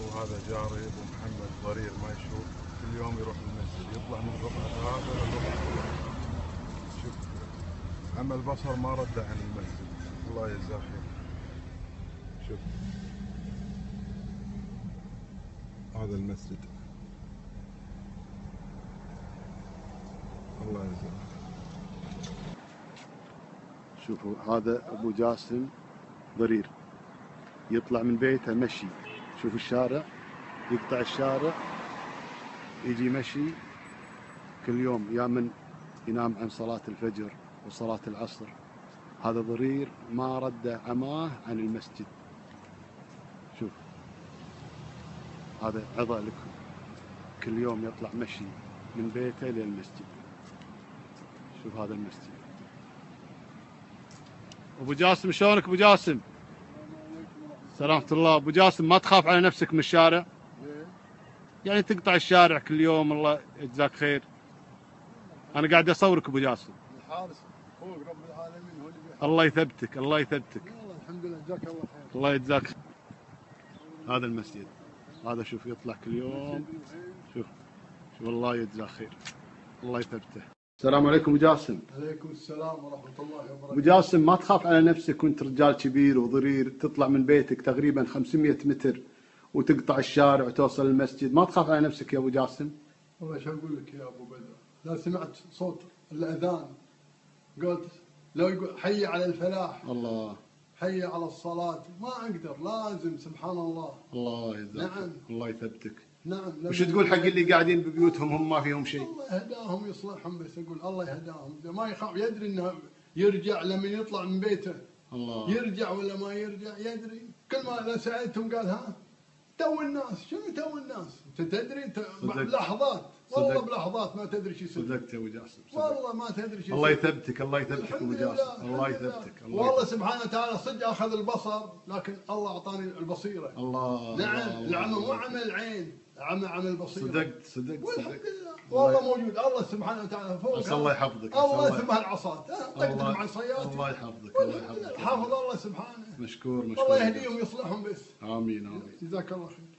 وهذا جاري ابو محمد ضرير ما يشوف، كل يوم يروح المسجد يطلع من الربع هذا للربع هذا. شوف عمى البصر ما رده عن المسجد، الله يجزاه خير. شوف هذا المسجد، الله يجزاه. شوفوا هذا ابو جاسم ضرير يطلع من بيته مشي، شوف الشارع، يقطع الشارع يجي مشي كل يوم، يا من ينام عن صلاة الفجر وصلاة العصر. هذا ضرير ما رد عماه عن المسجد. شوف هذا عظة لكم، كل يوم يطلع مشي من بيته للمسجد. شوف هذا المسجد. ابو جاسم شلونك ابو جاسم؟ سلامة الله. ابو جاسم ما تخاف على نفسك من الشارع؟ يعني تقطع الشارع كل يوم، الله يجزاك خير. انا قاعد اصورك ابو جاسم. الحارس فوق رب العالمين هو اللي الله يثبتك، الله يثبتك. والله الحمد لله جزاك الله خير. الله يجزاك خير. هذا المسجد، هذا شوف يطلع كل يوم. شوف الله يجزاه خير، الله يثبته. السلام عليكم ابو جاسم. عليكم السلام ورحمة الله وبركاته. ابو جاسم ما تخاف على نفسك وانت رجال كبير وضرير، تطلع من بيتك تقريبا 500 متر وتقطع الشارع وتوصل المسجد، ما تخاف على نفسك يا ابو جاسم؟ والله ايش اقول لك يا ابو بدر، لا سمعت صوت الاذان قلت لو يقول حي على الفلاح، الله، حي على الصلاة، ما اقدر، لازم سبحان الله. الله يجزاك. نعم. الله يثبتك. نعم. وش تقول حق اللي قاعدين ببيوتهم هم ما فيهم شيء؟ الله يهداهم يصلحهم، بس اقول الله يهداهم، ما يخاف، يدري انه يرجع لما يطلع من بيته. الله. يرجع ولا ما يرجع يدري. كل ما سألتهم قال ها تو الناس، شنو تو الناس؟ انت تدري انت بلحظات، والله بلحظات ما تدري شو يصير. صدقت يا ابو جاسم، والله ما تدري شو. الله يثبتك، الله يثبتك ابو جاسم، الله يثبتك. والله سبحانه وتعالى صدق اخذ البصر، لكن الله اعطاني البصيره. الله. نعم. العمى مو عمى العين، عمى البصيره. صدقت. والحمد لله والله موجود، الله سبحانه وتعالى فوق. بس الله يحفظك. الله ثم العصات تقدم عن صياد. الله يحفظك، الله يحفظك. حافظ الله سبحانه. مشكور. الله يهديهم ويصلحهم بس. امين. جزاك الله خير.